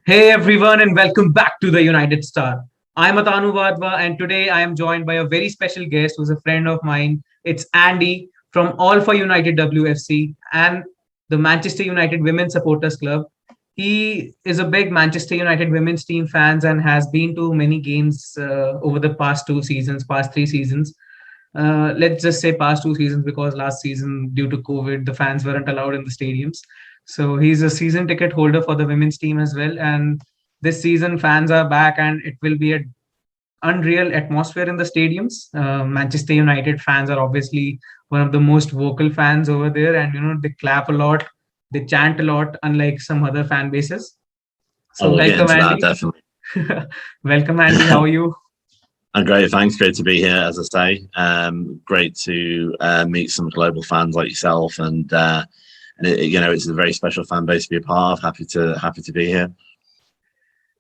Hey everyone, and welcome back to the United Star. I'm Atanu Vadva, and today I am joined by a very special guest who's a friend of mine. It's Andy from All for United WFC and the Manchester United Women's Supporters Club. He is a big Manchester United women's team fans and has been to many games over the past 2 seasons, past 3 seasons. Let's just say past 2 seasons because last season, due to COVID, the fans weren't allowed in the stadiums. So he's a season ticket holder for the women's team as well. And this season, fans are back, and it will be an unreal atmosphere in the stadiums. Manchester United fans are obviously one of the most vocal fans over there, and they clap a lot, they chant a lot, unlike some other fan bases. Oh, So we'll get welcome, into that Andy. definitely. Welcome, Andy. How are you? And great, thanks. Great to be here, as I say. Great to meet some global fans like yourself, and it's a very special fan base to be a part of. Happy to be here.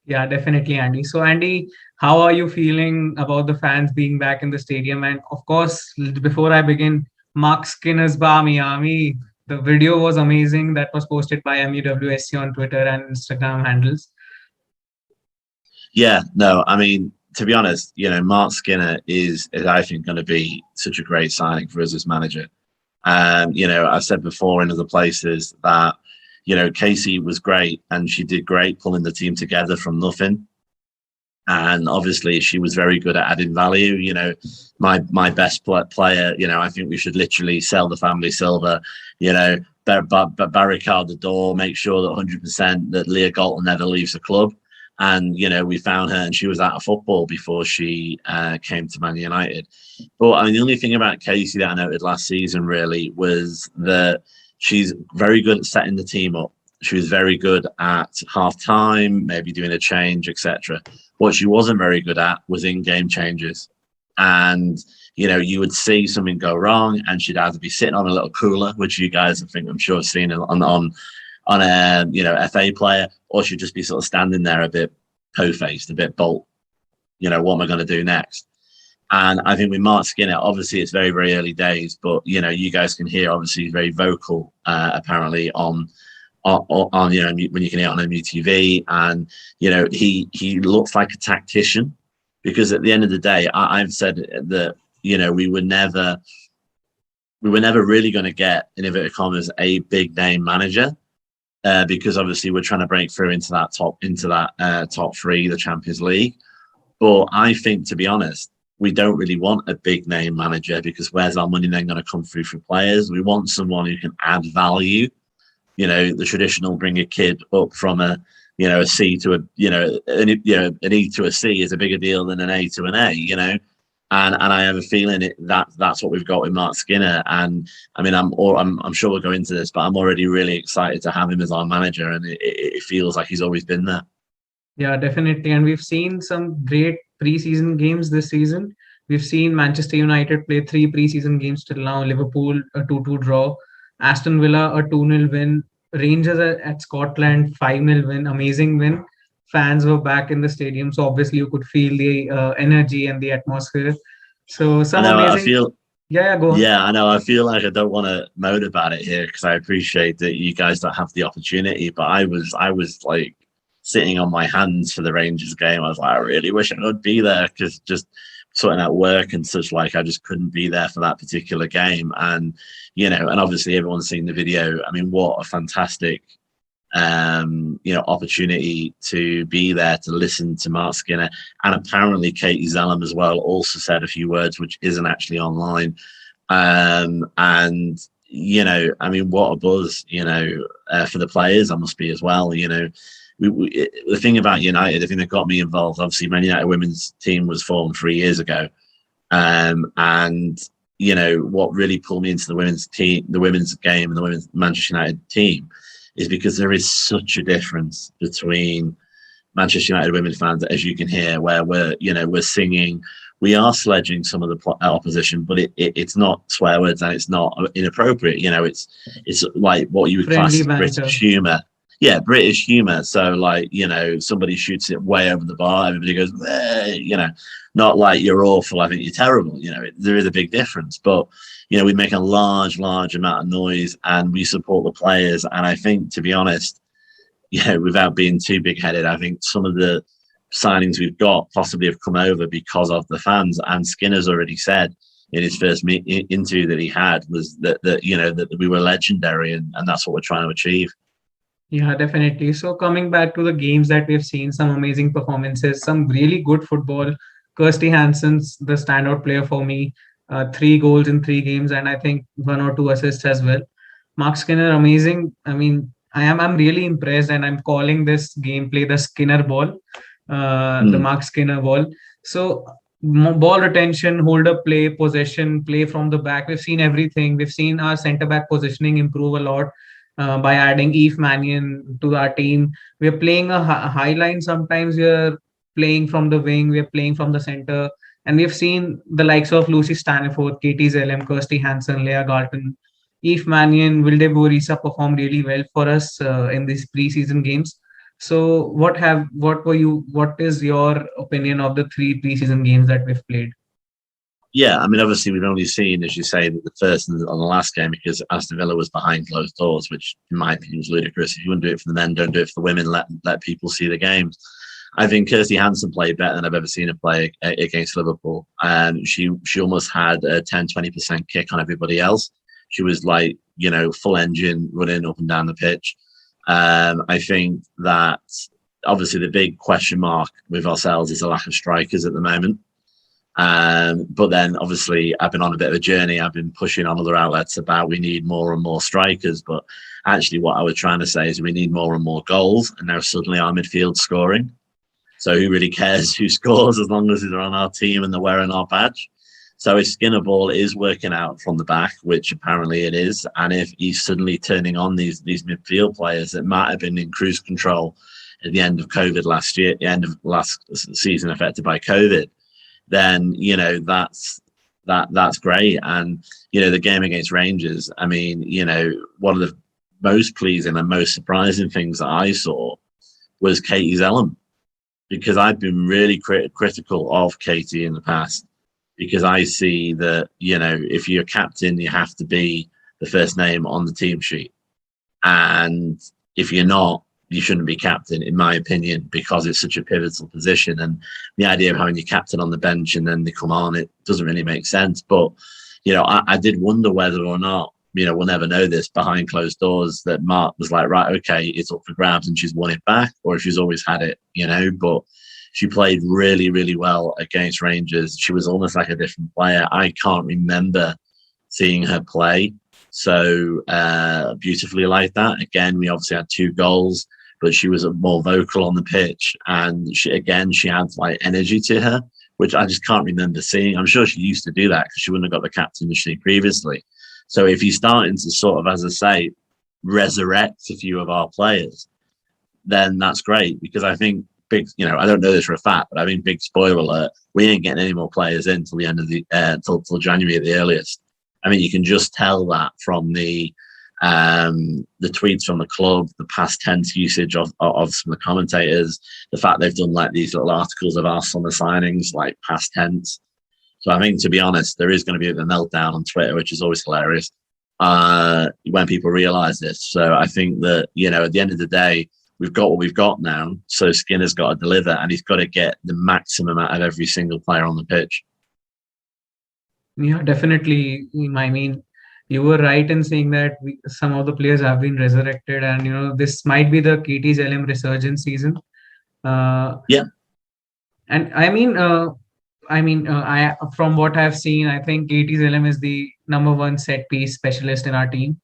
Yeah, definitely, Andy. So, Andy, how are you feeling about the fans being back in the stadium? And of course, before I begin, Marc Skinner's BARMY Army, the video was amazing that was posted by MUWSC on Twitter and Instagram handles. Yeah, no, I mean, to be honest, Marc Skinner is I think going to be such a great signing for us as manager. I've said before in other places that Casey was great and she did great pulling the team together from nothing. And obviously, she was very good at adding value. My best player. I think we should literally sell the family silver. Barricade the door, make sure that 100% that Leah Galton never leaves the club. And we found her, and she was out of football before she came to Man United. But I mean, the only thing about Casey that I noted last season really was that she's very good at setting the team up. She was very good at half time, maybe doing a change, etc. What she wasn't very good at was in-game changes. And you would see something go wrong, and she'd either be sitting on a little cooler, which you guys, I think, I'm sure, have seen on a FA player, or she'd just be sort of standing there a bit po-faced, a bit bolt. What am I going to do next? And I think with Marc Skinner, obviously it's very, very early days, but you guys can hear obviously he's very vocal, apparently on when you can hear it on MUTV, and he looks like a tactician, because at the end of the day, I've said that we were never really going to get, in inverted commas, a big name manager. Because obviously we're trying to break through into that top three, the Champions League. But I think, to be honest, we don't really want a big name manager, because where's our money then going to come through for players? We want someone who can add value. The traditional bring a kid up from a C to an E to a C is a bigger deal than an A to an A. And I have a feeling that's what we've got with Marc Skinner. And I mean, I'm sure we'll go into this, but I'm already really excited to have him as our manager, and it feels like he's always been there. Yeah, definitely. And we've seen some great preseason games this season. We've seen Manchester United play 3 preseason games till now. Liverpool, a 2-2 draw. Aston Villa, a 2-0 win. Rangers at Scotland, 5-0 win. Amazing win. Fans were back in the stadium. So obviously you could feel the energy and the atmosphere. So I some know. I amazing. feel. Yeah, go on. Yeah, I know. I feel like I don't want to moan about it here, because I appreciate that you guys don't have the opportunity. But I was like sitting on my hands for the Rangers game. I was like, I really wish I could be there, because just sorting out work and such, like, I just couldn't be there for that particular game. And and obviously everyone's seen the video. I mean, what a fantastic opportunity to be there to listen to Marc Skinner. And apparently Katie Zelem as well also said a few words which isn't actually online. And I mean, what a buzz, for the players, I must be as well. The thing about United, the thing that got me involved, obviously Man United women's team was formed 3 years ago. And what really pulled me into the women's team, the women's game, and the women's Manchester United team is because there is such a difference between Manchester United women fans, as you can hear, where we're singing, we are sledging some of the opposition, but it's not swear words and it's not inappropriate. It's like what you would class Friendly as banter. British humour. Yeah, British humour. So like, somebody shoots it way over the bar, everybody goes, not like you're awful, I think you're terrible. There is a big difference, but we make a large amount of noise and we support the players. And I think, to be honest, without being too big-headed, I think some of the signings we've got possibly have come over because of the fans. And Skinner's already said in his first interview that he had was that we were legendary, and that's what we're trying to achieve. Yeah, definitely. So coming back to the games that we've seen, some amazing performances, some really good football. Kirsty Hansen's the standout player for me. 3 goals in 3 games, and I think 1 or 2 assists as well. Marc Skinner, amazing. I mean, I'm really impressed, and I'm calling this gameplay the Skinner ball, the Marc Skinner ball. So ball retention, hold up play, possession, play from the back. We've seen everything. We've seen our centre back positioning improve a lot by adding Eve Mannion to our team. We're playing a high line. Sometimes we're playing from the wing. We're playing from the center. And we've seen the likes of Lucy Staniforth, Katie Zelem, Kirsty Hansen, Leah Galton, Eve Mannion, Wilde Borisa perform really well for us in these preseason games. So what is your opinion of the 3 preseason games that we've played? Yeah, I mean, obviously we've only seen, as you say, the first and on the last game because Aston Villa was behind closed doors, which in my opinion is ludicrous. If you want to do it for the men, don't do it for the women. Let people see the games. I think Kirsty Hansen played better than I've ever seen her play against Liverpool. She almost had a 10-20% kick on everybody else. She was like, full engine running up and down the pitch. I think that obviously the big question mark with ourselves is the lack of strikers at the moment. But then obviously I've been on a bit of a journey. I've been pushing on other outlets about we need more and more strikers. But actually what I was trying to say is we need more and more goals. And now suddenly our midfield's scoring. So who really cares who scores as long as they're on our team and they're wearing our badge? So if Skinner ball is working out from the back, which apparently it is, and if he's suddenly turning on these midfield players that might have been in cruise control at the end of COVID last year, the end of last season affected by COVID, then that's great. And the game against Rangers, I mean, one of the most pleasing and most surprising things that I saw was Katie Zelem, because I've been really critical of Katie in the past, because I see that if you're captain, you have to be the first name on the team sheet, and if you're not, you shouldn't be captain, in my opinion, because it's such a pivotal position. And the idea of having your captain on the bench and then they come on, it doesn't really make sense. But, I did wonder whether or not, we'll never know this behind closed doors, that Marc was like, right, okay, it's up for grabs and she's won it back, or if she's always had it, but she played really, really well against Rangers. She was almost like a different player. I can't remember seeing her play so beautifully like that. Again, we obviously had 2 goals, but she was more vocal on the pitch, and she had like energy to her, which I just can't remember seeing. I'm sure she used to do that because she wouldn't have got the captaincy previously. So if he's starting to sort of, as I say, resurrect a few of our players, then that's great, because I think I don't know this for a fact, but I think big spoiler alert, we ain't getting any more players in till the end of the till January at the earliest. I mean, you can just tell that from the tweets from the club, the past tense usage of some of the commentators, the fact they've done like these little articles of us on the signings, like past tense. So I think, to be honest, there is going to be a meltdown on Twitter, which is always hilarious when people realise this. So I think that, at the end of the day, we've got what we've got now. So Skinner's got to deliver, and he's got to get the maximum out of every single player on the pitch. Yeah, definitely. I mean, you were right in saying that some of the players have been resurrected, and this might be the Katie Zelem resurgence season. Yeah. And I from what I've seen, I think Katie Zelem is the #1 set piece specialist in our team.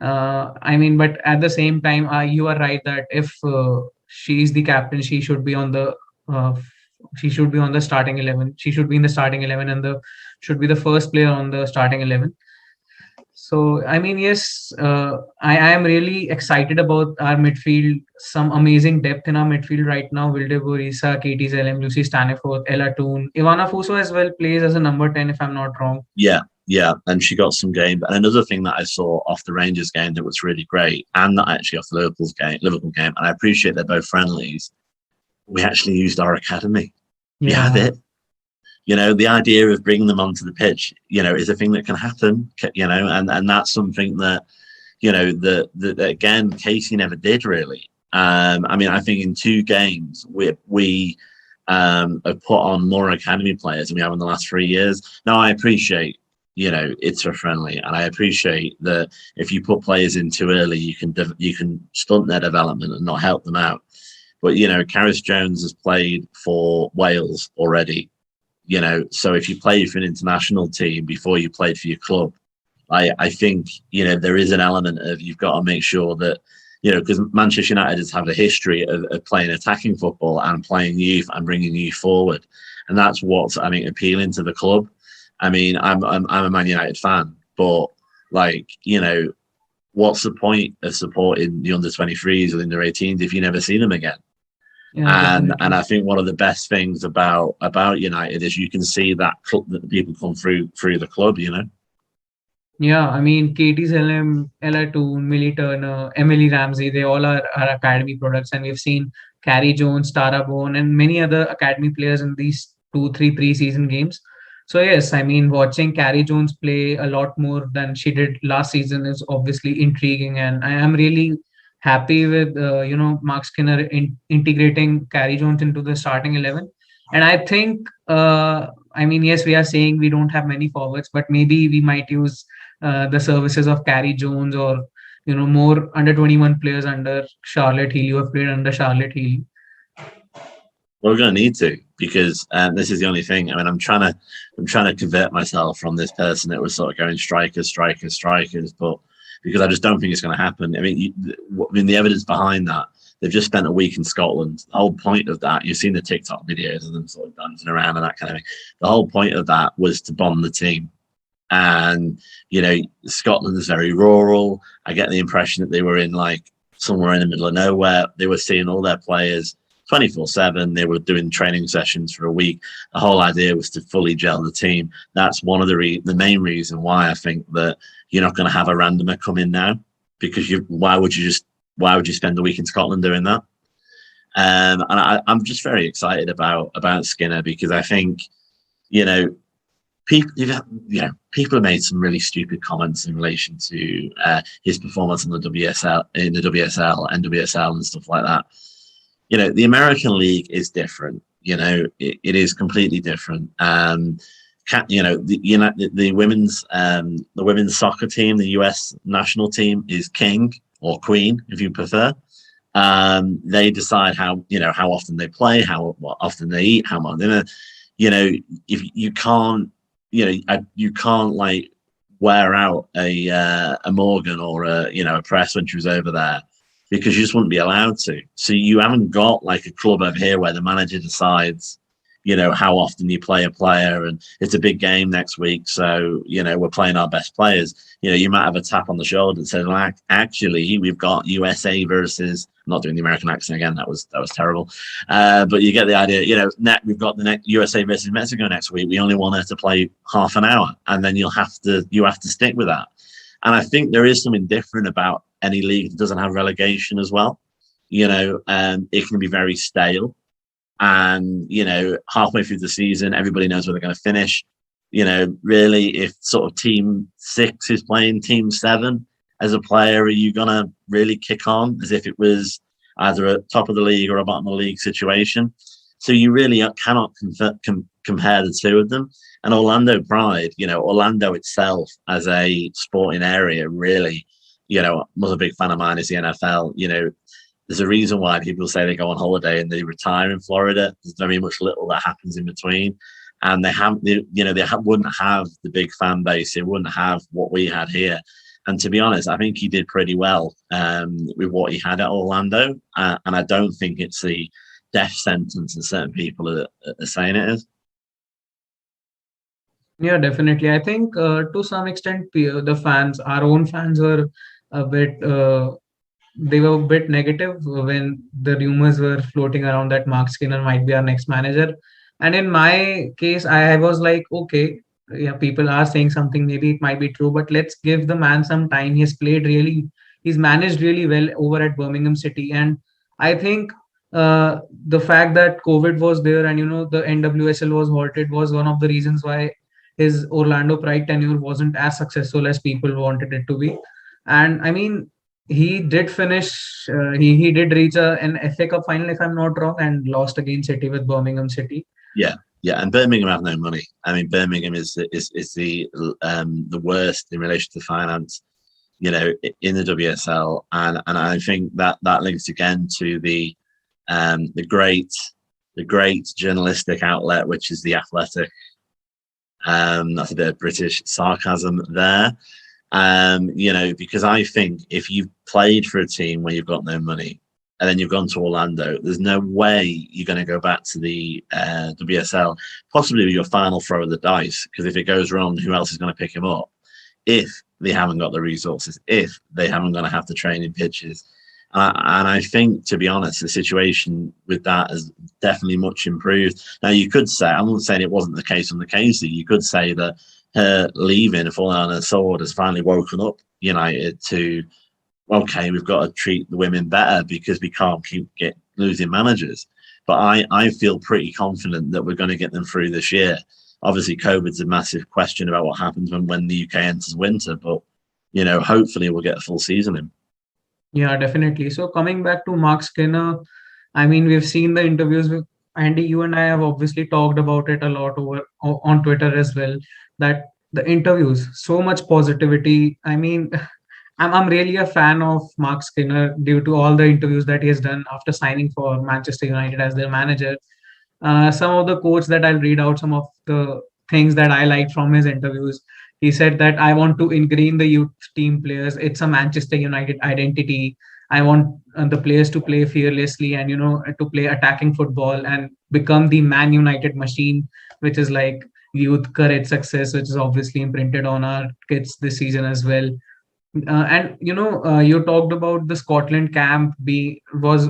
But at the same time, you are right that if she's the captain, she should be on the starting 11. She should be in the starting 11, and should be the first player on the starting 11. So, yes, I am really excited about our midfield. Some amazing depth in our midfield right now. Wilde Borisa, Katie Zelem, Lucy Staniforth, Ella Toon. Ivana Fuso as well plays as a number 10, if I'm not wrong. Yeah, and she got some game. And another thing that I saw off the Rangers game that was really great, and not actually off the Liverpool game, and I appreciate they're both friendlies, we actually used our academy. We have it. The idea of bringing them onto the pitch, is a thing that can happen, and that's something that, that again, Casey never did really. I mean, I think in 2 games we have put on more academy players than we have in the last 3 years. Now, I appreciate, it's a friendly, and I appreciate that if you put players in too early, you can stunt their development and not help them out. But Carys Jones has played for Wales already. So if you play for an international team before you played for your club, I think there is an element of you've got to make sure that because Manchester United has had a history of playing attacking football and playing youth and bringing youth forward, and that's what's appealing to the club. I mean, I'm a Man United fan, but what's the point of supporting the under 23s or the under 18s if you never see them again? Yeah, And I think one of the best things about United is you can see that people come through the club. Yeah, I mean, Katie Zelem, Ella Toon, Millie Turner, Emily Ramsey, they all are academy products. And we've seen Carrie Jones, Tara Bone, and many other academy players in these 2, 3 preseason games. So, yes, I mean, watching Carrie Jones play a lot more than she did last season is obviously intriguing. And I am really happy with, Marc Skinner integrating Carrie Jones into the starting 11. And I think, I mean, yes, we are saying we don't have many forwards, but maybe we might use the services of Carrie Jones or more under 21 players under Charlotte Healy who have played under Charlotte Healy. We're going to need to, because this is the only thing. I mean, I'm trying to convert myself from this person that was sort of going strikers, but because I just don't think it's going to happen. I mean, the evidence behind that, they've just spent a week in Scotland. The whole point of that, you've seen the TikTok videos of them sort of dancing around and that kind of thing. The whole point of that was to bond the team. And Scotland is very rural. I get the impression that they were in somewhere in the middle of nowhere. They were seeing all their players 24/7. They were doing training sessions for a week. The whole idea was to fully gel the team. That's one of the main reason why I think that you're not going to have a randomer come in now, because why would you spend a week in Scotland doing that? And I'm just very excited about Skinner, because I think people have made some really stupid comments in relation to his performance in the WSL, NWSL, and stuff like that. The American League is different. It is completely different. The women's soccer team, the US national team, is king or queen, if you prefer. They decide how often they play, what often they eat, how much dinner. If you can't. You can't wear out a Morgan or a Press when she was over there, because you just wouldn't be allowed to. So you haven't got a club over here where the manager decides, how often you play a player, and it's a big game next week, so we're playing our best players. You might have a tap on the shoulder and say, well, actually, we've got USA versus. I'm not doing the American accent again. That was terrible. But you get the idea. We've got the next USA versus Mexico next week. We only want her to play half an hour, and then you have to stick with that. And I think there is something different about any league that doesn't have relegation as well. It can be very stale. And, halfway through the season, everybody knows where they're going to finish. Really, if sort of team 6 is playing team 7 as a player, are you going to really kick on as if it was either a top of the league or a bottom of the league situation? So you really cannot compare the two of them. And Orlando Pride, Orlando itself as a sporting area, really, was a big fan of mine is the NFL. There's a reason why people say they go on holiday and they retire in Florida. There's very much little that happens in between, and wouldn't have the big fan base. They wouldn't have what we had here. And to be honest, I think he did pretty well with what he had at Orlando, and I don't think it's the death sentence that certain people are saying it is. Yeah, definitely. I think to some extent, the fans, our own fans, were a bit. They were a bit negative when the rumors were floating around that Marc Skinner might be our next manager. And in my case, I was like, okay, yeah, people are saying something, maybe it might be true, but let's give the man some time. He's managed really well over at Birmingham City. And I think the fact that COVID was there and, the NWSL was halted was one of the reasons why his Orlando Pride tenure wasn't as successful as people wanted it to be. And I mean, he did finish. He did reach an FA Cup final, if I'm not wrong, and lost against City with Birmingham City. Yeah, yeah, and Birmingham have no money. I mean, Birmingham is the worst in relation to finance, in the WSL, and I think that links again to the great journalistic outlet, which is the Athletic. That's a bit of British sarcasm there. Because I think if you've played for a team where you've got no money and then you've gone to Orlando, there's no way you're going to go back to the WSL, possibly with your final throw of the dice, because if it goes wrong, who else is going to pick him up? If they haven't got the resources, if they haven't going to have the training pitches. And I think, to be honest, the situation with that has definitely much improved. Now, you could say, I'm not saying it wasn't the case on the Casey, you could say that her leaving and falling on her sword has finally woken up United to, okay, we've got to treat the women better because we can't keep losing managers. But I feel pretty confident that we're going to get them through this year. Obviously, COVID's a massive question about what happens when the UK enters winter, but hopefully we'll get a full season in. Yeah, definitely. So coming back to Marc Skinner, I mean, we've seen the interviews with Andy. You and I have obviously talked about it a lot on Twitter as well. That the interviews, so much positivity. I mean, I'm really a fan of Marc Skinner due to all the interviews that he has done after signing for Manchester United as their manager. Some of the quotes that I'll read out, some of the things that I liked from his interviews. He said that I want to ingrain the youth team players. It's a Manchester United identity. I want the players to play fearlessly and to play attacking football and become the Man United machine, which is like youth courage success, which is obviously imprinted on our kids this season as well. And you talked about the Scotland camp be was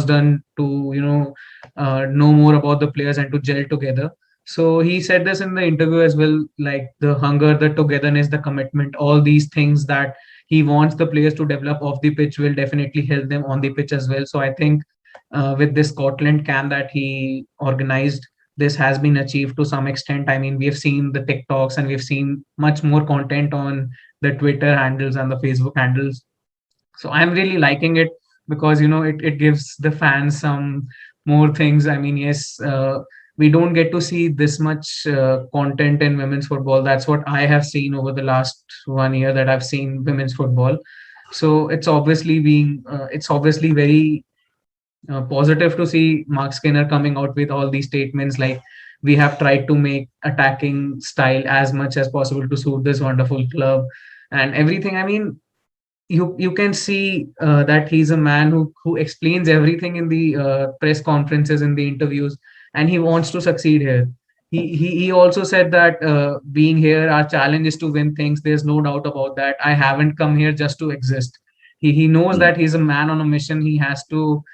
done to know more about the players and to gel together. So he said this in the interview as well, like the hunger, the togetherness, the commitment, all these things that he wants the players to develop off the pitch will definitely help them on the pitch as well. So I think with this Scotland camp that he organized, this has been achieved to some extent. I mean, we have seen the TikToks and we've seen much more content on the Twitter handles and the Facebook handles. So I'm really liking it because it gives the fans some more things. I mean, yes, we don't get to see this much content in women's football. That's what I have seen over the last 1 year that I've seen women's football. So it's obviously very positive to see Marc Skinner coming out with all these statements like we have tried to make attacking style as much as possible to suit this wonderful club and everything. I mean, you can see that he's a man who explains everything in the press conferences, in the interviews, and he wants to succeed here. He also said that being here, our challenge is to win things. There's no doubt about that. I haven't come here just to exist. He knows that he's a man on a mission. He has to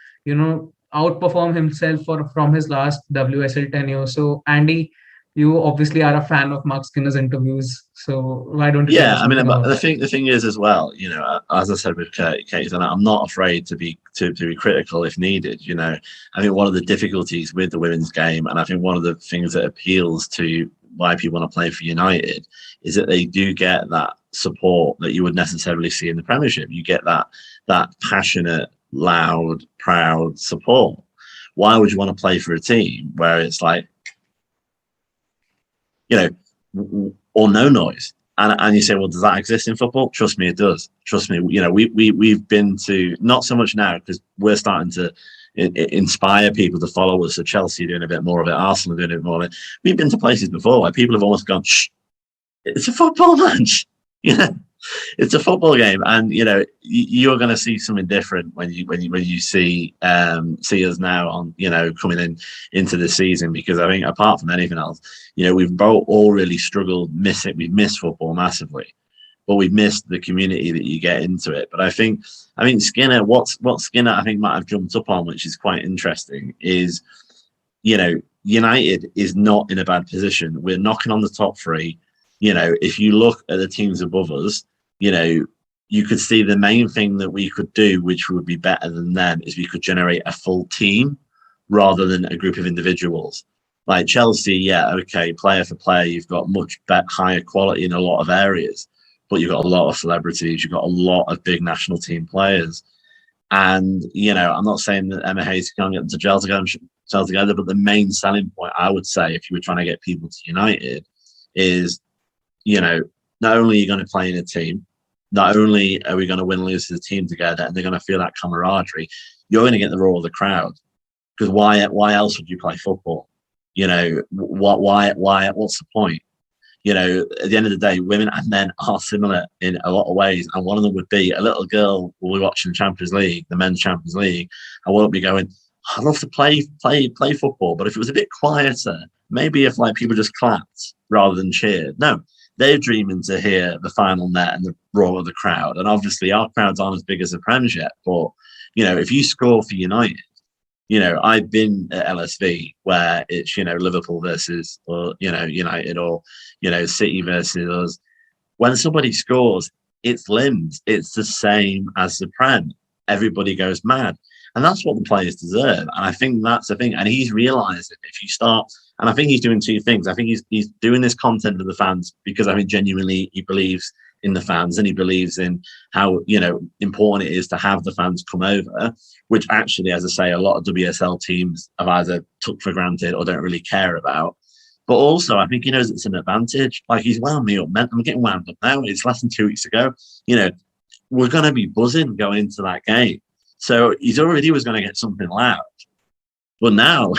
outperform himself from his last WSL tenure. So Andy, you obviously are a fan of Marc Skinner's interviews. So why don't you tell Yeah, us I mean, something but about that? the thing is as well, as I said with Kate, and I'm not afraid to be critical if needed. I think one of the difficulties with the women's game, and I think one of the things that appeals to why people want to play for United, is that they do get that support that you would necessarily see in the Premiership. You get that passionate, loud, proud support. Why would you want to play for a team where it's like, or no noise? And you say, well, does that exist in football? Trust me, it does. Trust me. We've been to, not so much now because we're starting to inspire people to follow us. So Chelsea are doing a bit more of it, Arsenal are doing a bit more of it. We've been to places before where people have almost gone, shh, it's a football match. It's a football game, and you're going to see something different when you see us now on coming into the season, because I think apart from anything else, we've both all really struggled. We've missed football massively, but we've missed the community that you get into it. But I think Skinner, what Skinner I think might have jumped up on, which is quite interesting, is United is not in a bad position. We're knocking on the top three. If you look at the teams above us, you could see the main thing that we could do, which would be better than them, is we could generate a full team rather than a group of individuals. Like Chelsea, yeah, okay, player for player, you've got much higher quality in a lot of areas. but you've got a lot of celebrities, you've got a lot of big national team players. And, you know, I'm not saying that Emma Hayes can't get them to gel together, but the main selling point, I would say, if you were trying to get people to United, is, you know, not only are you going to play in a team, not only are we going to win and lose as a team together, and they're going to feel that camaraderie, you're going to get the roar of the crowd. Because why else would you play football? You know, what's the point? You know, at the end of the day, women and men are similar in a lot of ways. And one of them would be a little girl will be watching the Champions League, the men's Champions League, and won't be going, I'd love to play football, but if it was a bit quieter, maybe if like people just clapped rather than cheered. No, they're dreaming to hear the final net and the roar of the crowd. And obviously our crowds aren't as big as the Prem's yet, but you know, if you score for United, you know, I've been at LSV where it's, you know, Liverpool versus, or, you know, United, or, you know, City versus us. When somebody scores, it's limbs. It's the same as the Prem. Everybody goes mad. And that's what the players deserve. And I think that's the thing. And he's realised that if you start, and I think he's doing two things. I think he's doing this content for the fans because I think genuinely he believes in the fans, and he believes in how, you know, important it is to have the fans come over, which actually, as I say, a lot of WSL teams have either took for granted or don't really care about. But also, I think he knows it's an advantage. Like, he's wound me up. I'm getting wound up now. It's less than 2 weeks ago. You know, we're going to be buzzing going into that game. So he's already was going to get something loud. But now,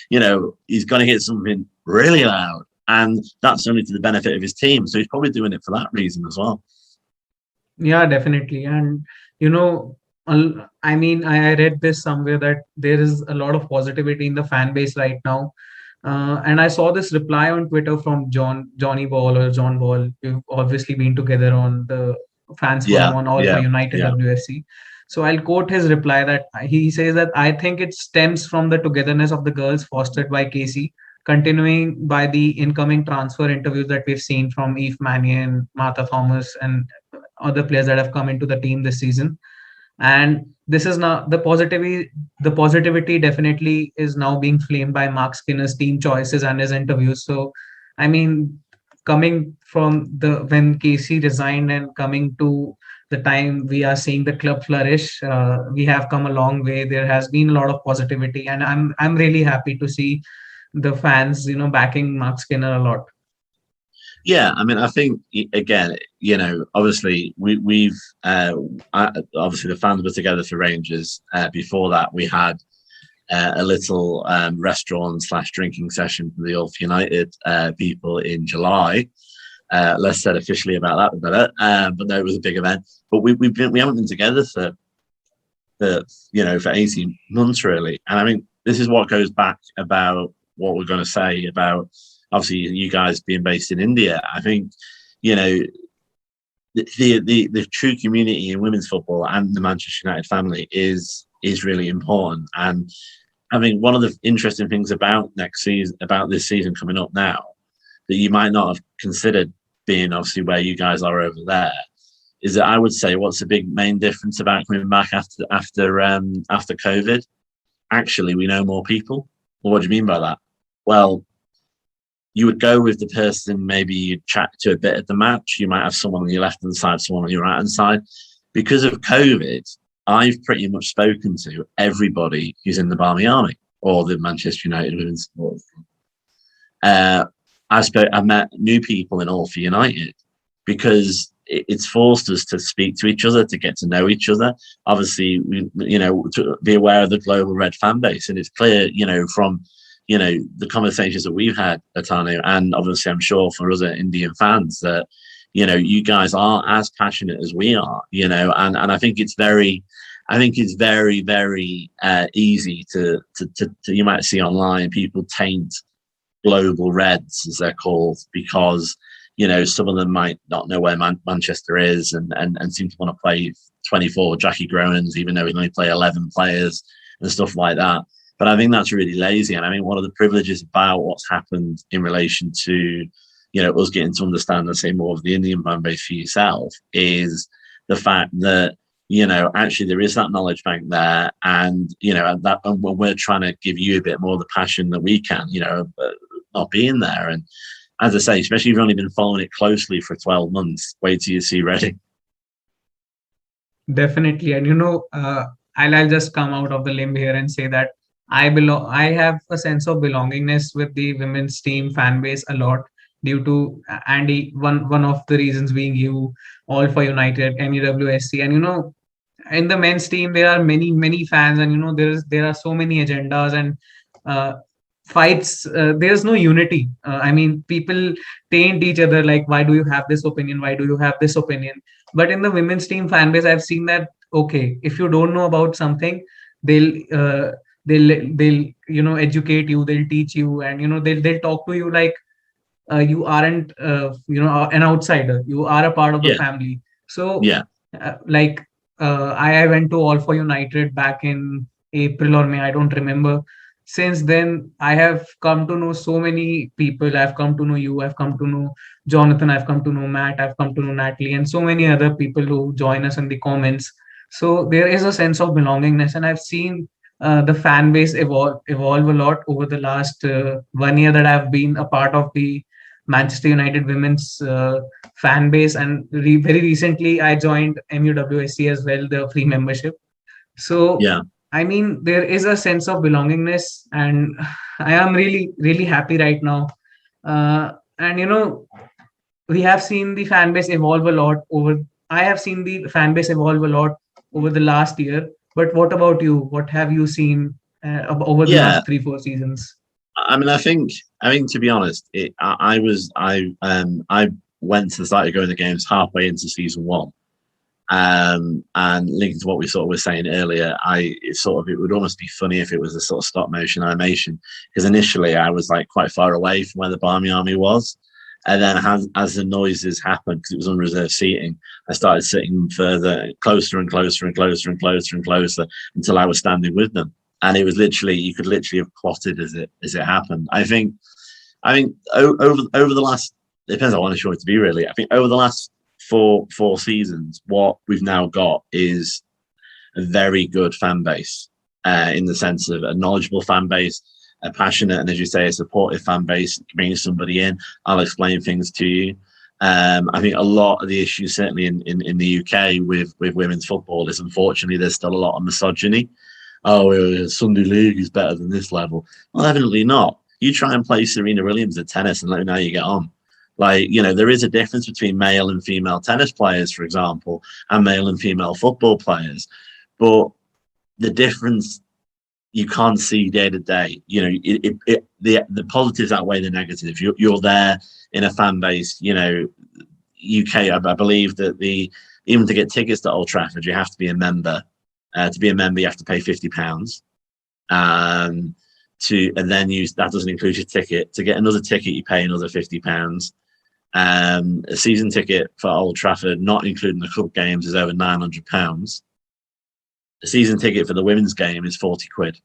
you know, he's going to get something really loud. And that's only to the benefit of his team. So he's probably doing it for that reason as well. Yeah, definitely. And, you know, I mean, I read this somewhere that there is a lot of positivity in the fan base right now. And I saw this reply on Twitter from Johnny Ball or John Ball. We've obviously been together on the fans forum on All for United WFC. So I'll quote his reply that he says that I think it stems from the togetherness of the girls fostered by Casey, continuing by the incoming transfer interviews that we've seen from Eve Mannion, Martha Thomas, and other players that have come into the team this season. And this is now the positivity. The positivity definitely is now being flamed by Marc Skinner's team choices and his interviews. So, I mean, coming from the when Casey resigned and coming to the time we are seeing the club flourish, we have come a long way. There has been a lot of positivity, and I'm really happy to see the fans, you know, backing Marc Skinner a lot. Yeah, I mean, I think again, you know, obviously we've obviously the fans were together for Rangers. Before that, we had a little restaurant / drinking session for the All for United people in July. Less said officially about that, the better. But no, it was a big event. But we haven't been together for 18 months really. And I mean, this is what goes back about what we're going to say about obviously you guys being based in India. I think, you know, the true community in women's football and the Manchester United family is really important. And I mean, one of the interesting things about this season coming up now that you might not have considered being obviously where you guys are over there is that I would say what's the big main difference about coming back after COVID? Actually, we know more people. Well, what do you mean by that? Well, you would go with the person maybe you chat to a bit at the match. You might have someone on your left-hand side, someone on your right-hand side. Because of COVID, I've pretty much spoken to everybody who's in the BARMY Army or the Manchester United Women's Support. I've met new people in All for United because it's forced us to speak to each other, to get to know each other. Obviously, to be aware of the global Red fan base. And it's clear, from the conversations that we've had, Atanu, and obviously I'm sure for other Indian fans that, you guys are as passionate as we are, and I think it's very, very easy to you might see online people taint global Reds, as they're called, because, some of them might not know where Manchester is and seem to want to play 24 Jackie Groenens, even though we only play 11 players and stuff like that. But I think that's really lazy. And I mean, one of the privileges about what's happened in relation to, us getting to understand and say more of the Indian fan base for yourself is the fact that, actually there is that knowledge bank there. And, and we're trying to give you a bit more of the passion that we can, not being there. And, as I say, especially if you've only been following it closely for 12 months, wait till you see Reading. Definitely. And I'll just come out of the limb here and say that I have a sense of belongingness with the women's team fan base a lot, due to Andy, one of the reasons being you, All for United, MUWSC. And in the men's team there are many fans, and there are so many agendas and uh, fights. There's no unity. I mean, people taint each other, like, why do you have this opinion, why do you have this opinion? But in the women's team fan base, I've seen that, okay, if you don't know about something, they'll uh, they'll educate you, they'll teach you, and they'll talk to you like you aren't an outsider, you are a part of the Yeah, family. So yeah, like I went to All for United back in April or May, I don't remember. Since then, I have come to know so many people. I've come to know you, I've come to know Jonathan, I've come to know Matt, I've come to know Natalie, and so many other people who join us in the comments. So there is a sense of belongingness, and I've seen the fan base evolve a lot over the last 1 year that I've been a part of the Manchester United women's fan base. And very recently, I joined MUWSC as well, the free membership. So, yeah. I mean, there is a sense of belongingness, and I am really, really happy right now. And we have seen the fan base evolve a lot over. I have seen the fan base evolve a lot over the last year. But what about you? What have you seen over the Yeah, last 3-4 seasons? I mean, I think to be honest, I went to started going to games halfway into season one, and linked to what we sort of were saying earlier, it would almost be funny if it was a sort of stop motion animation, because initially I was like quite far away from where the Barmy Army was, and then as the noises happened, because it was unreserved seating, I started sitting further, closer and closer and closer and closer and closer until I was standing with them. And it was literally, you could literally have plotted as it happened. I think over the last, it depends how honest you want it to be, really. I think over the last four seasons, what we've now got is a very good fan base, in the sense of a knowledgeable fan base, a passionate, and as you say, a supportive fan base. Bringing somebody in, I'll explain things to you. I think a lot of the issues, certainly in the UK with women's football, is unfortunately there's still a lot of misogyny. Oh, Sunday League is better than this level. Well, evidently not. You try and play Serena Williams at tennis and let me know how you get on. Like, there is a difference between male and female tennis players, for example, and male and female football players. But the difference you can't see day to day. The positives outweigh the negatives. You're there in a fan base. UK. I believe that even to get tickets to Old Trafford, you have to be a member. To be a member, you have to pay £50. And then that doesn't include your ticket. To get another ticket, you pay another £50. A season ticket for Old Trafford, not including the club games, is over £900. A season ticket for the women's game is £40.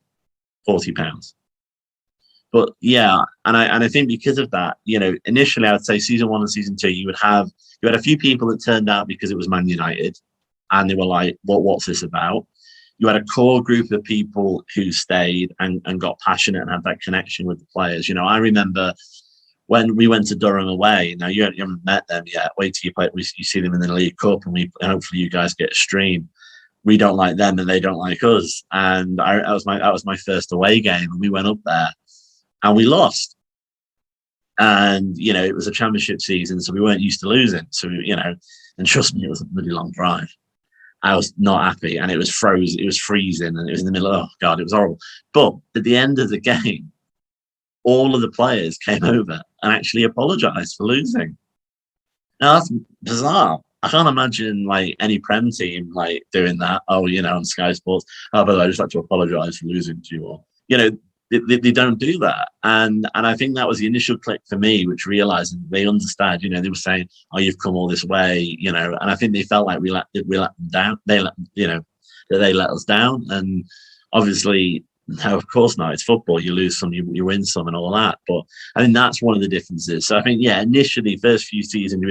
But yeah, and I think because of that, initially I would say season one and season two, you had a few people that turned out because it was Man United, and they were like, what's this about? You had a core group of people who stayed and got passionate and had that connection with the players. I remember when we went to Durham away. Now you haven't met them yet. Wait till you see them in the League Cup, and hopefully you guys get a stream. We don't like them, and they don't like us. And that was my first away game, and we went up there, and we lost. And it was a championship season, so we weren't used to losing. So and trust me, it was a bloody long drive. I was not happy, and it was frozen. It was freezing, and it was in the middle. Oh God, it was horrible. But at the end of the game, all of the players came over and actually apologised for losing. Now that's bizarre. I can't imagine like any Prem team like doing that. Oh, on Sky Sports. Oh, but I just like to apologise for losing to you all. They don't do that, and I think that was the initial click for me, which realised they understand. They were saying, "Oh, you've come all this way," and I think they felt like we let them down. That they let us down, and obviously, no, of course not. It's football. You lose some, you win some, and all that. But I think that's one of the differences. So I think, initially, first few seasons,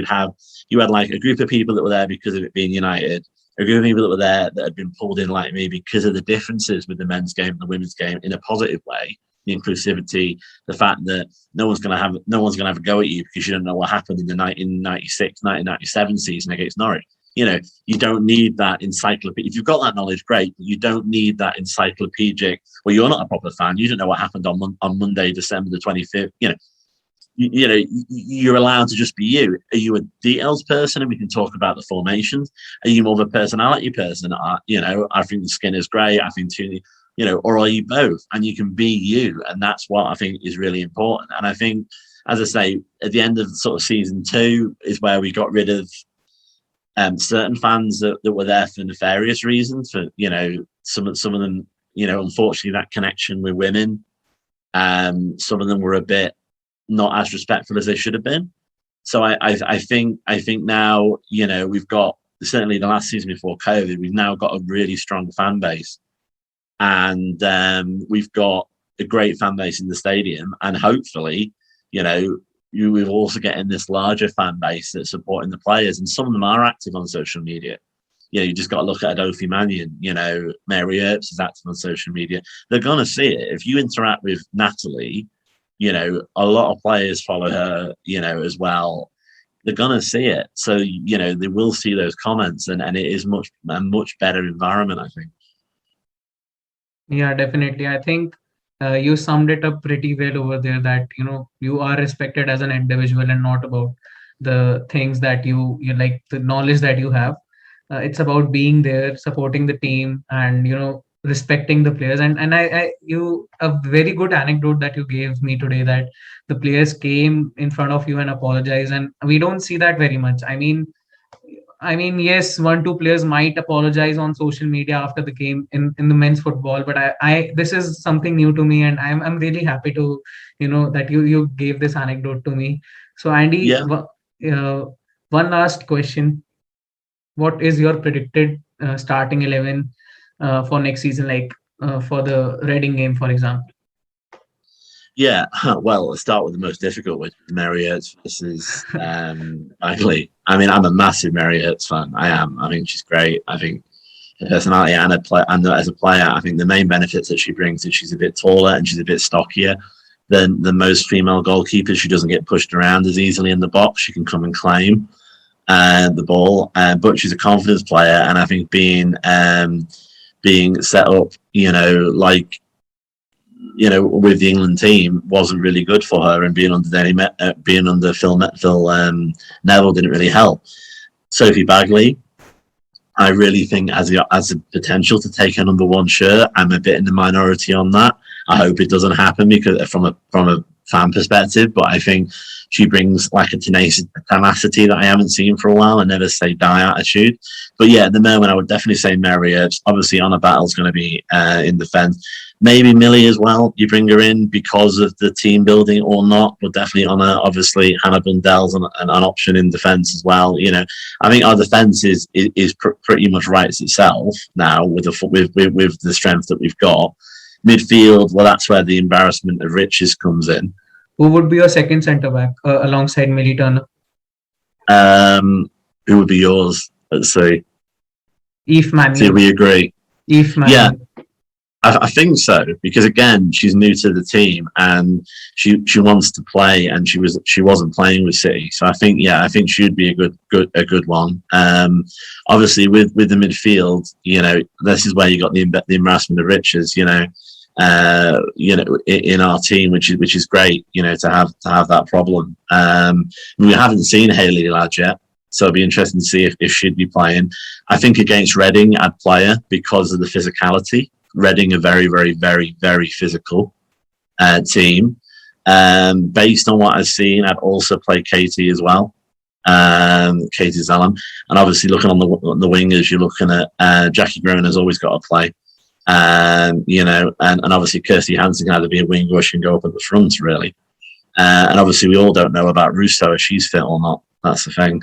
you had like a group of people that were there because of it being United. A group of people that were there that had been pulled in like me because of the differences with the men's game and the women's game in a positive way. the inclusivity, the fact that no one's gonna have a go at you because you don't know what happened in the 1997 season against Norwich. You know, you don't need that encyclopedia. If you've got that knowledge, great. But you don't need that encyclopedic. Well, you're not a proper fan. You don't know what happened on Monday, December the 25th. You're allowed to just be you. Are you a details person, and we can talk about the formations? Are you more of a personality person? I think the Skinner's great. I think Tooney, or are you both? And you can be you, and that's what I think is really important. And I think, as I say, at the end of sort of season 2 is where we got rid of certain fans that were there for nefarious reasons. For some of them, unfortunately, that connection with women. Some of them were a bit not as respectful as they should have been. So I think now, we've got, certainly the last season before COVID, we've now got a really strong fan base, and we've got a great fan base in the stadium, and hopefully, we're also getting this larger fan base that's supporting the players, and some of them are active on social media. You just got to look at Adofi Mannion, Mary Earps is active on social media. They're going to see it. If you interact with Natalie, a lot of players follow her, as well. They're going to see it. So, they will see those comments, and it is a much better environment, I think. Yeah, definitely. I think you summed it up pretty well over there, that, you are respected as an individual and not about the things that you like, the knowledge that you have. It's about being there, supporting the team, and, respecting the players. And a very good anecdote that you gave me today, that the players came in front of you and apologized, and we don't see that very much. I mean, yes, 1-2 players might apologize on social media after the game in the men's football, but I this is something new to me, and I'm really happy to, that you gave this anecdote to me. So Andy, Yeah. one last question: what is your predicted starting 11 for next season, like for the Reading game, for example? Yeah, well, let's start with the most difficult, which is Mary Earps versus Bagley. I mean, I'm a massive Mary Earps fan. I am. I think she's great. I think her personality and as a player, I think the main benefits that she brings is she's a bit taller and she's a bit stockier than most female goalkeepers. She doesn't get pushed around as easily in the box. She can come and claim the ball, but she's a confidence player, and I think being set up, with the England team wasn't really good for her, and being under Phil Neville didn't really help. Sophie Bagley, I really think has the potential to take a number 1 shirt. I'm a bit in the minority on that. I hope it doesn't happen, because from a fan perspective, but I think she brings like a tenacity that I haven't seen for a while, and never say die attitude. But yeah, at the moment, I would definitely say Mary Earps. Obviously, Anna Battle's going to be in defence. Maybe Millie as well. You bring her in because of the team building or not, but definitely Anna. Obviously, Hannah Bundell's an option in defence as well. I think our defence is pretty much writes itself now with the strength that we've got. Midfield, well, that's where the embarrassment of riches comes in. Who would be your second centre back alongside Millie Turner? Who would be yours? Let's see. Eve Mannion. Do we agree? Eve Mannion. Yeah, I think so, because again, she's new to the team and she wants to play, and she wasn't playing with City, so I think she would be a good one. Obviously, with the midfield, this is where you got the embarrassment of riches. In our team, which is great, to have that problem. We haven't seen Hayley Ladd yet, so it'll be interesting to see if she'd be playing. I think against Reading, I'd play her because of the physicality. Reading a very, very, very, very physical team. Based on what I've seen, I'd also play Katie as well. Katie Zelem, and obviously looking on the wingers, you're looking at Jackie Groner's always got to play. And obviously Kirsty Hansen can either be a winger or she can go up at the front, really. And obviously we all don't know about Russo, if she's fit or not. That's the thing.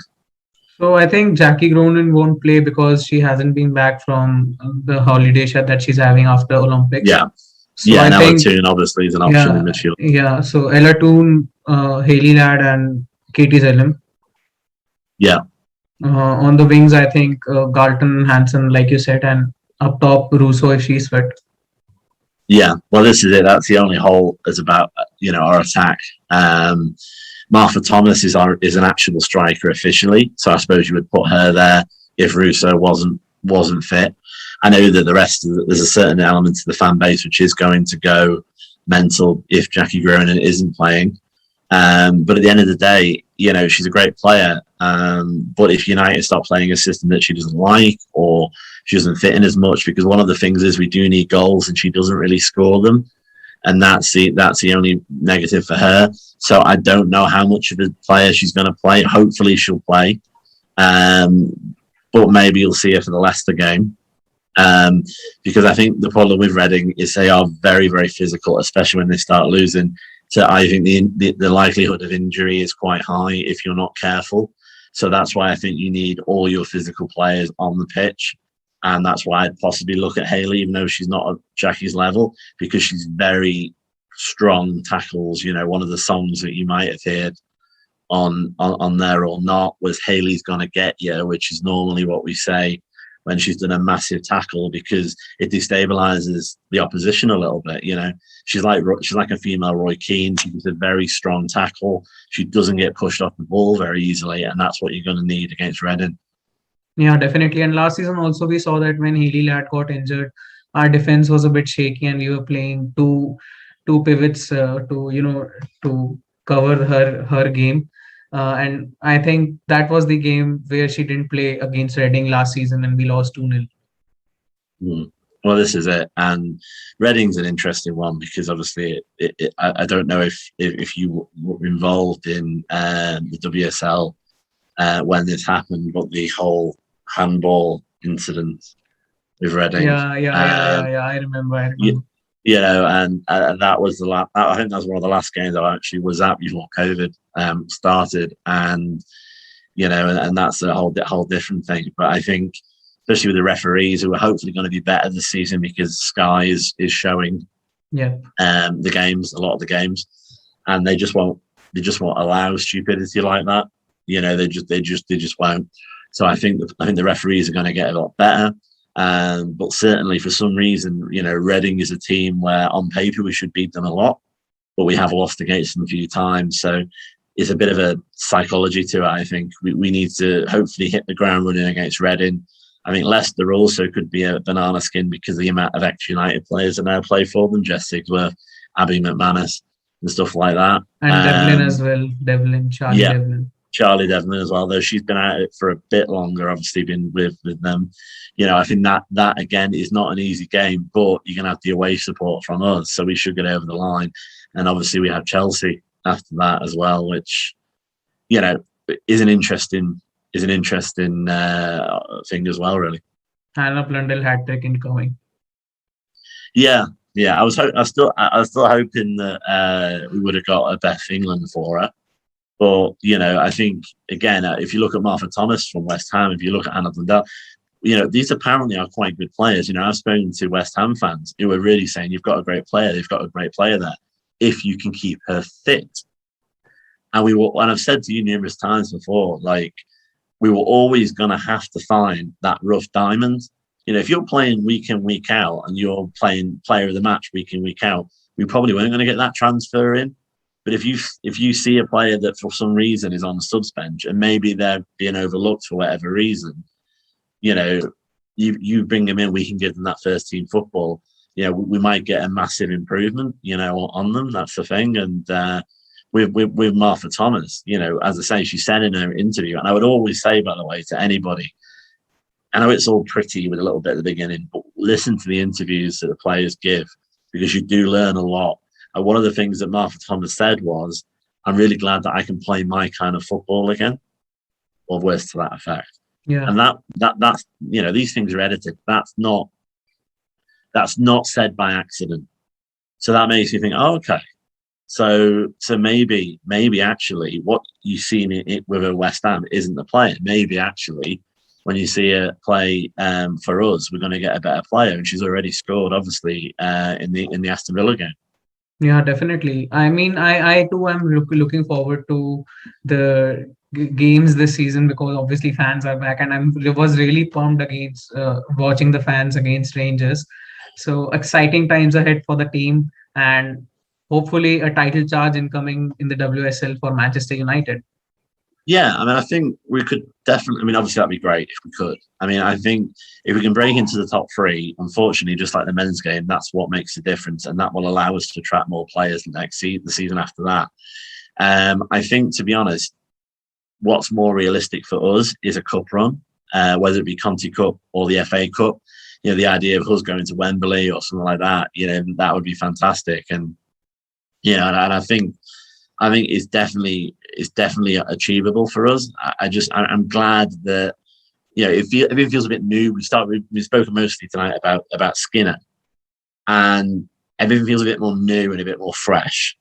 So I think Jackie Gronin won't play because she hasn't been back from the holiday that she's having after Olympics. Yeah. So and Ella Toon obviously is an option in midfield. Yeah, so Ella Toon, Hayley Ladd and Katie Zelem. Yeah. On the wings, I think Galton, Hansen, like you said, and up top Russo if she's fit. Yeah, well, this is it. That's the only hole is about our attack. Martha Thomas is an actual striker officially, so I suppose you would put her there if Russo wasn't fit. I know that there's a certain element of the fan base which is going to go mental if Jackie Groenen isn't playing. But at the end of the day, she's a great player. But if United start playing a system that she doesn't like, or she doesn't fit in as much, because one of the things is we do need goals and she doesn't really score them. And that's the only negative for her. So I don't know how much of a player she's going to play. Hopefully she'll play. But maybe you'll see her for the Leicester game. Because I think the problem with Reading is they are very, very physical, especially when they start losing. So I think the likelihood of injury is quite high if you're not careful. So that's why I think you need all your physical players on the pitch. And that's why I'd possibly look at Hayley, even though she's not at Jackie's level, because she's very strong tackles. One of the songs that you might have heard on there or not was Hayley's Gonna Get You, which is normally what we say when she's done a massive tackle, because it destabilizes the opposition a little bit. She's like a female Roy Keane. She's a very strong tackle. She doesn't get pushed off the ball very easily, and that's what you're going to need against Reading. Yeah, definitely. And last season also we saw that when Hayley Ladd got injured, our defense was a bit shaky, and we were playing two pivots to cover her game. And I think that was the game where she didn't play against Reading last season, and we lost 2-0. Well, this is it. And Reading's an interesting one because obviously I don't know if you were involved in the WSL when this happened, but the whole handball incident with Reading. Yeah. I remember. And that was the last. I think that was one of the last games I actually was at before COVID started, and and that's a whole different thing. But I think, especially with the referees, who are hopefully going to be better this season because Sky is showing the games, a lot of the games, and they just won't allow stupidity like that. They just won't. So I think the referees are going to get a lot better. But certainly for some reason, Reading is a team where on paper we should beat them a lot, but we have lost against them a few times. So it's a bit of a psychology to it. I think we need to hopefully hit the ground running against Reading. I think Leicester also could be a banana skin because of the amount of ex-United players that now play for them. Jess Sigsworth, Abby McManus and stuff like that. And Devlin as well. Devlin. Charlie Devlin as well, though she's been at it for a bit longer, obviously been with them. I think that again is not an easy game, but you can have the away support from us, so we should get over the line. And obviously we have Chelsea after that as well, which is an interesting thing as well, really. Hannah Blundell hat trick incoming. Yeah. I was still hoping that we would have got a Beth England for her. But, I think, again, if you look at Martha Thomas from West Ham, if you look at Hannah Blundell, these apparently are quite good players. I've spoken to West Ham fans who are really saying you've got a great player. They've got a great player there if you can keep her fit. And I've said to you numerous times before, we were always going to have to find that rough diamond. If you're playing week in, week out, and you're playing player of the match week in, week out, we probably weren't going to get that transfer in. But if you see a player that for some reason is on the subs bench and maybe they're being overlooked for whatever reason, you bring them in, we can give them that first team football. We might get a massive improvement, on them. That's the thing. And with Martha Thomas, as I say, she said in her interview, and I would always say, by the way, to anybody, I know it's all pretty with a little bit at the beginning, but listen to the interviews that the players give, because you do learn a lot. And one of the things that Martha Thomas said was, I'm really glad that I can play my kind of football again, or words to that effect. Yeah. And that's these things are edited. That's not said by accident. So that makes you think, oh, okay. So maybe actually what you see in it with a West Ham isn't the player. Maybe actually when you see her play for us, we're going to get a better player. And she's already scored, obviously, in the Aston Villa game. Yeah, definitely. I mean, I too am looking forward to the games this season, because obviously fans are back, and I was really pumped against watching the fans against Rangers. So exciting times ahead for the team, and hopefully a title charge incoming in the WSL for Manchester United. Yeah, I mean, I think we could definitely. I mean, obviously, that'd be great if we could. I mean, I think if we can break into the top three, unfortunately, just like the men's game, that's what makes the difference, and that will allow us to attract more players the season after that. I think, to be honest, what's more realistic for us is a cup run, whether it be Conti Cup or the FA Cup. You know, the idea of us going to Wembley or something like that, you know, that would be fantastic. And and I think it's definitely achievable for us. I'm glad that it feels a bit new. We've spoken mostly tonight about Skinner, and everything feels a bit more new and a bit more fresh.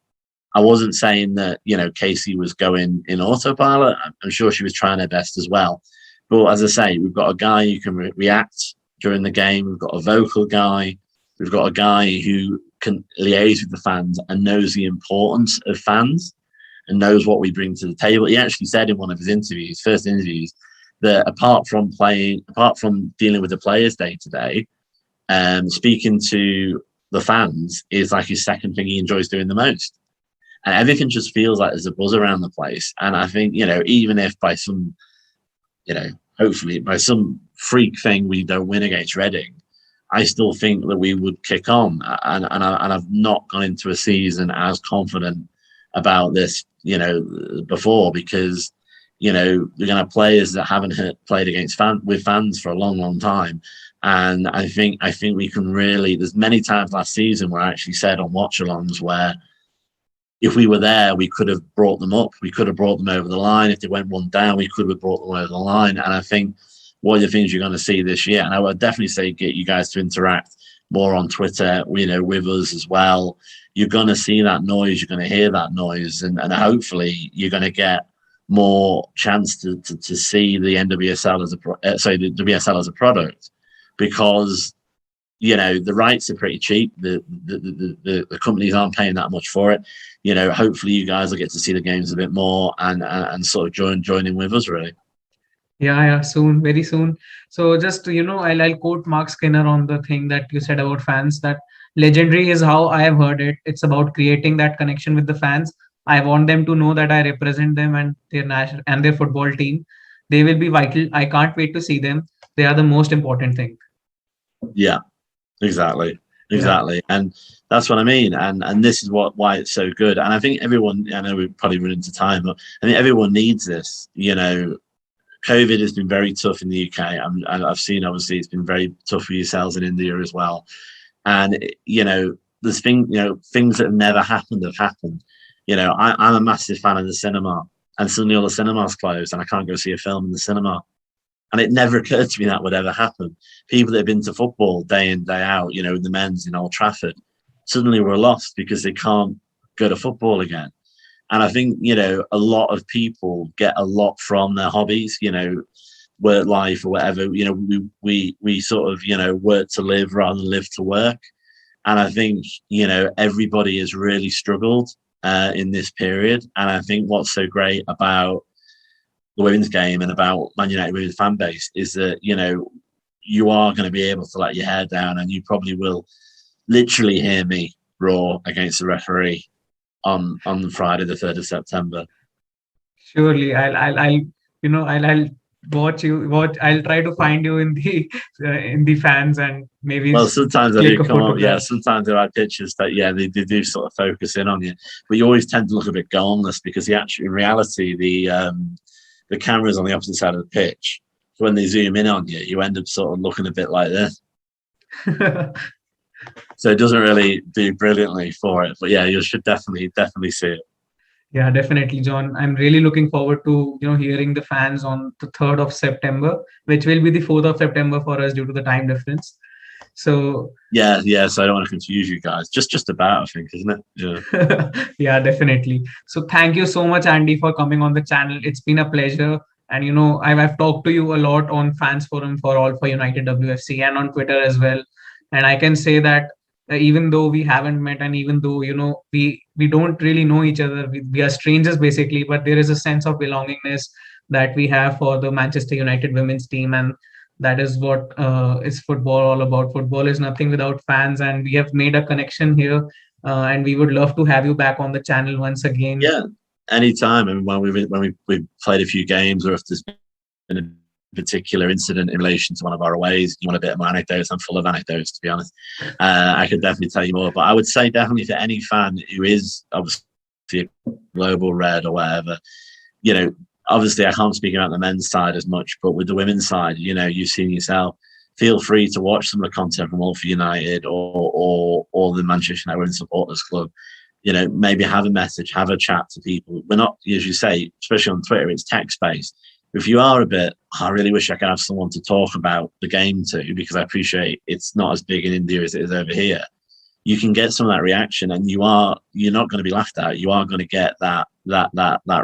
I wasn't saying that Casey was going in autopilot. I'm sure she was trying her best as well. But as I say, we've got a guy who can react during the game. We've got a vocal guy. We've got a guy who can liaise with the fans and knows the importance of fans and knows what we bring to the table. He actually said in one of his first interviews, that apart from dealing with the players day to day, speaking to the fans is like his second thing he enjoys doing the most. And everything just feels like there's a buzz around the place. And I think, even if by some, hopefully by some freak thing we don't win against Reading, I still think that we would kick on. And I've not gone into a season as confident about this, before, because, we're going to have players that haven't played with fans for a long, long time. And I think we can really, there's many times last season where I actually said on watch-alongs where if we were there, we could have brought them up. We could have brought them over the line. If they went one down, we could have brought them over the line. And I think one of the things you're going to see this year, and I would definitely say get you guys to interact more on Twitter, with us as well. You're going to see that noise. You're going to hear that noise. And hopefully you're going to get more chance to see the NWSL the WSL as a product, because the rights are pretty cheap. The companies aren't paying that much for it. Hopefully you guys will get to see the games a bit more and sort of join in with us, really. Yeah, soon, very soon. So just, I'll quote Marc Skinner on the thing that you said about fans, that legendary is how I have heard it. It's about creating that connection with the fans. I want them to know that I represent them and their national and their football team. They will be vital. I can't wait to see them. They are the most important thing. Yeah, exactly. And that's what I mean. And this is why it's so good. And I think everyone, I know we've probably run into time, but I think everyone needs this. COVID has been very tough in the UK. And I've seen, obviously, it's been very tough for yourselves in India as well. And, there's things that have never happened have happened. I'm a massive fan of the cinema, and suddenly all the cinemas closed and I can't go see a film in the cinema. And it never occurred to me that would ever happen. People that have been to football day in, day out, the men's in Old Trafford, suddenly were lost because they can't go to football again. And I think, a lot of people get a lot from their hobbies, work life or whatever. We sort of, work to live rather than live to work. And I think, everybody has really struggled in this period. And I think what's so great about the women's game and about Man United women's fan base is that, you are going to be able to let your hair down, and you probably will literally hear me roar against the referee on Friday, the 3rd of September. Surely, I'll watch you. I'll try to find you in the fans, and maybe. Well, sometimes they do come up. Yeah, sometimes there are pictures that they do sort of focus in on you, but you always tend to look a bit goalless because in reality, the camera's on the opposite side of the pitch. So when they zoom in on you, you end up sort of looking a bit like this. So it doesn't really do brilliantly for it. But yeah, you should definitely see it. Yeah, definitely, John. I'm really looking forward to hearing the fans on the 3rd of September, which will be the 4th of September for us due to the time difference. So yeah. So I don't want to confuse you guys. Just about, I think, isn't it? Yeah. Yeah, definitely. So thank you so much, Andy, for coming on the channel. It's been a pleasure. And I've talked to you a lot on Fans Forum for All for United WFC and on Twitter as well. And I can say that even though we haven't met, and even though we don't really know each other, we are strangers basically, but there is a sense of belongingness that we have for the Manchester United women's team, and That is what is football all about. Football is nothing without fans, and we have made a connection here. And we would love to have you back on the channel once again. Yeah, anytime. I mean, when we played a few games, or if there's been a particular incident in relation to one of our aways, you want a bit of my anecdotes? I'm full of anecdotes, to be honest. I could definitely tell you more, but I would say definitely for any fan who is obviously a global red or whatever, you know, obviously I can't speak about the men's side as much, but with the women's side, you know, you've seen yourself. Feel free to watch some of the content from All for United or the Manchester United Women's Supporters Club. You know, maybe have a message, have a chat to people. We're not, as you say, especially on Twitter, it's text based. If you are a bit, I really wish I could have someone to talk about the game to, because I appreciate it's not as big in India as it is over here. You can get some of that reaction, and you're not going to be laughed at. You are going to get that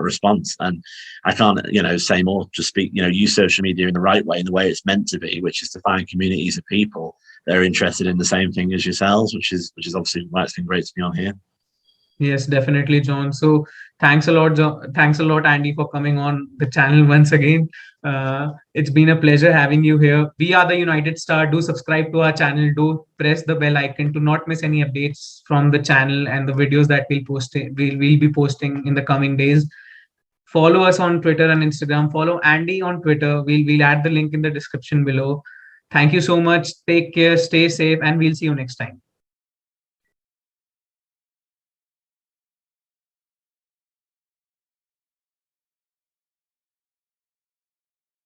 response. And I can't, you know, say more. Just speak, you know, use social media in the right way, in the way it's meant to be, which is to find communities of people that are interested in the same thing as yourselves, which is obviously why it's been great to be on here. Yes, definitely, John. So thanks a lot, John. Thanks a lot, Andy, for coming on the channel once again. It's been a pleasure having you here. We are the United Star. Do subscribe to our channel. Do press the bell icon to not miss any updates from the channel and the videos that we'll be posting in the coming days. Follow us on Twitter and Instagram. Follow Andy on Twitter. We'll add the link in the description below. Thank you so much. Take care. Stay safe, and we'll see you next time.